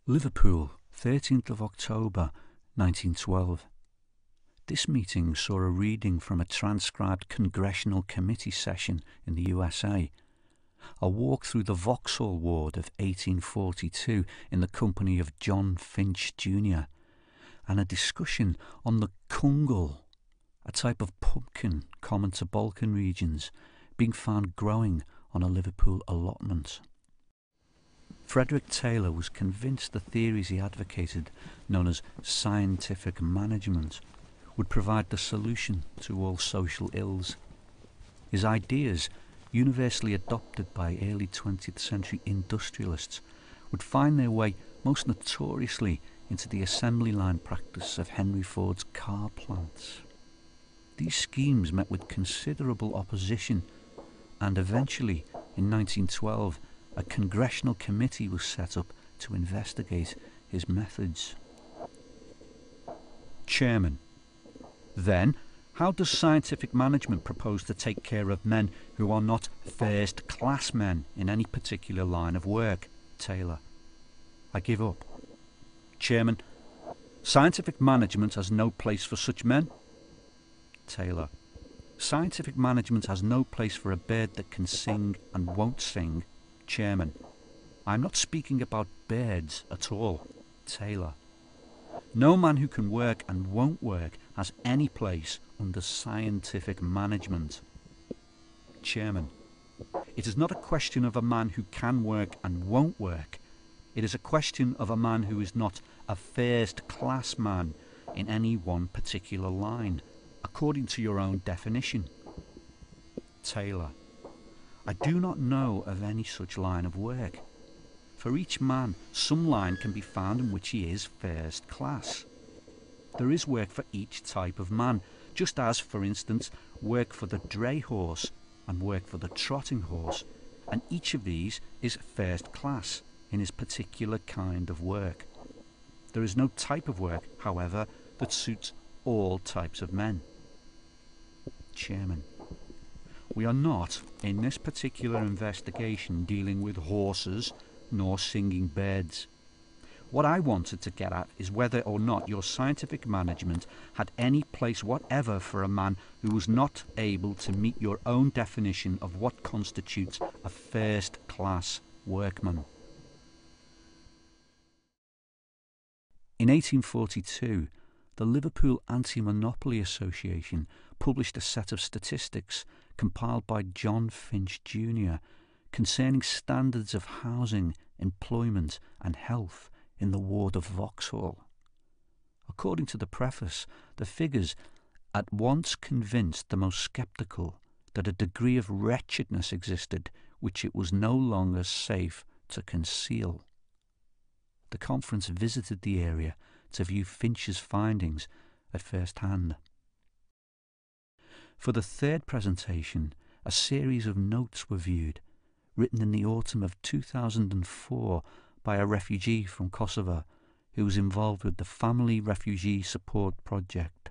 Liverpool, 13th of October 1912. This meeting saw a reading from a transcribed Congressional Committee session in the USA, a walk through the Vauxhall Ward of 1842 in the company of John Finch Jr., and a discussion on the kungal, a type of pumpkin common to Balkan regions, being found growing on a Liverpool allotment. Frederick Taylor was convinced the theories he advocated, known as scientific management, would provide the solution to all social ills. His ideas, universally adopted by early 20th century industrialists, would find their way most notoriously into the assembly line practice of Henry Ford's car plants. These schemes met with considerable opposition, and eventually, in 1912, a congressional committee was set up to investigate his methods. Chairman: Then, how does scientific management propose to take care of men who are not first-class men in any particular line of work? Taylor: I give up. Chairman: Scientific management has no place for such men. Taylor: Scientific management has no place for a bird that can sing and won't sing. Chairman: I'm not speaking about birds at all. Taylor: No man who can work and won't work has any place under scientific management. Chairman: It is not a question of a man who can work and won't work. It is a question of a man who is not a first-class man in any one particular line, according to your own definition. Taylor: I do not know of any such line of work. For each man, some line can be found in which he is first class. There is work for each type of man, just as, for instance, work for the dray horse and work for the trotting horse, and each of these is first class in his particular kind of work. There is no type of work, however, that suits all types of men. Chairman: We are not, in this particular investigation, dealing with horses nor singing birds. What I wanted to get at is whether or not your scientific management had any place whatever for a man who was not able to meet your own definition of what constitutes a first-class workman. In 1842, the Liverpool Anti-Monopoly Association published a set of statistics compiled by John Finch Jr. concerning standards of housing, employment and health in the ward of Vauxhall. According to the preface, the figures at once convinced the most sceptical that a degree of wretchedness existed which it was no longer safe to conceal. The conference visited the area to view Finch's findings at first hand. For the third presentation, a series of notes were viewed, written in the autumn of 2004 by a refugee from Kosovo who was involved with the Family Refugee Support Project.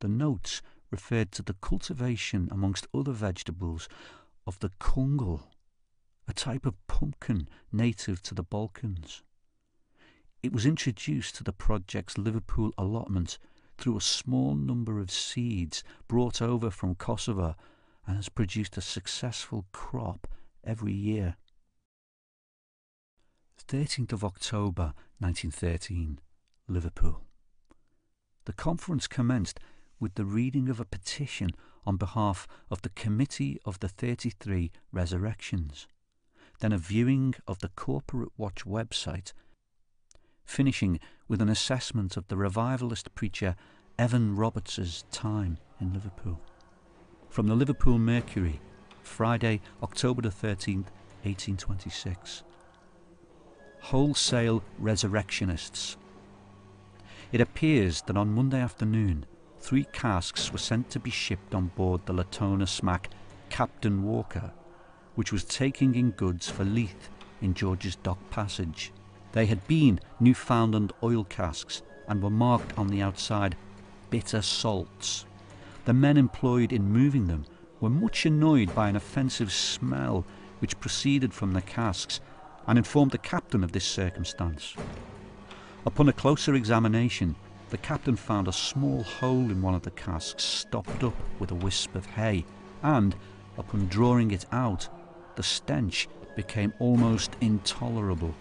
The notes referred to the cultivation, amongst other vegetables, of the kungal, a type of pumpkin native to the Balkans. It was introduced to the project's Liverpool allotment through a small number of seeds brought over from Kosovo and has produced a successful crop every year. 13th of October 1913, Liverpool. The conference commenced with the reading of a petition on behalf of the Committee of the 33 Resurrections, then a viewing of the Corporate Watch website, finishing with an assessment of the revivalist preacher Evan Roberts's time in Liverpool. From the Liverpool Mercury, Friday, October the 13th, 1826. Wholesale Resurrectionists. It appears that on Monday afternoon, 3 casks were sent to be shipped on board the Latona smack Captain Walker, which was taking in goods for Leith in George's Dock Passage. They had been Newfoundland oil casks and were marked on the outside bitter salts. The men employed in moving them were much annoyed by an offensive smell which proceeded from the casks and informed the captain of this circumstance. Upon a closer examination, the captain found a small hole in one of the casks stopped up with a wisp of hay, and, upon drawing it out, the stench became almost intolerable.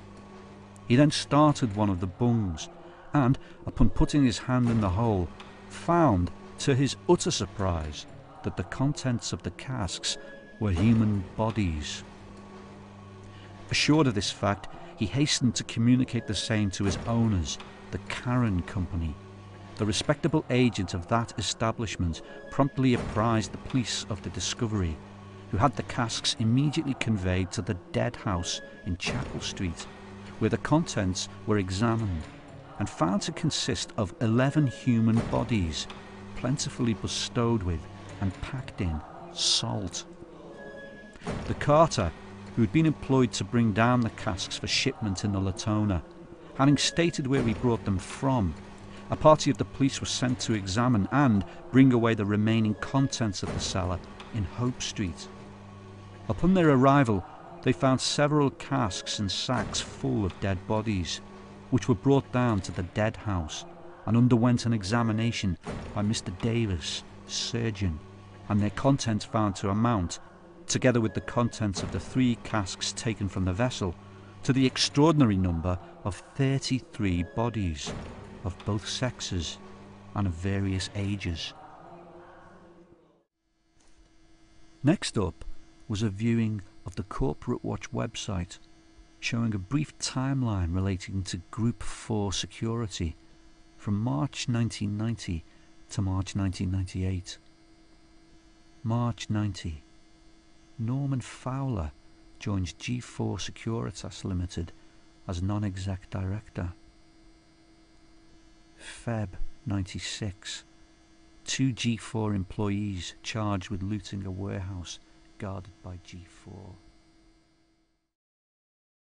He then started one of the bungs, and, upon putting his hand in the hole, found, to his utter surprise, that the contents of the casks were human bodies. Assured of this fact, he hastened to communicate the same to his owners, the Karen Company. The respectable agent of that establishment promptly apprised the police of the discovery, who had the casks immediately conveyed to the dead house in Chapel Street, where the contents were examined and found to consist of 11 human bodies, plentifully bestowed with and packed in salt. The carter, who had been employed to bring down the casks for shipment in the Latona, having stated where he brought them from, a party of the police was sent to examine and bring away the remaining contents of the cellar in Hope Street. Upon their arrival, they found several casks and sacks full of dead bodies, which were brought down to the dead house and underwent an examination by Mr. Davis, surgeon, and their contents found to amount, together with the contents of the 3 casks taken from the vessel, to the extraordinary number of 33 bodies, of both sexes and of various ages. Next up was a viewing of the Corporate Watch website, showing a brief timeline relating to Group 4 security from March 1990 to March 1998. March 90. Norman Fowler joins G4 Securitas Limited as non-exec director. Feb 96. 2 G4 employees charged with looting a warehouse guarded by G4.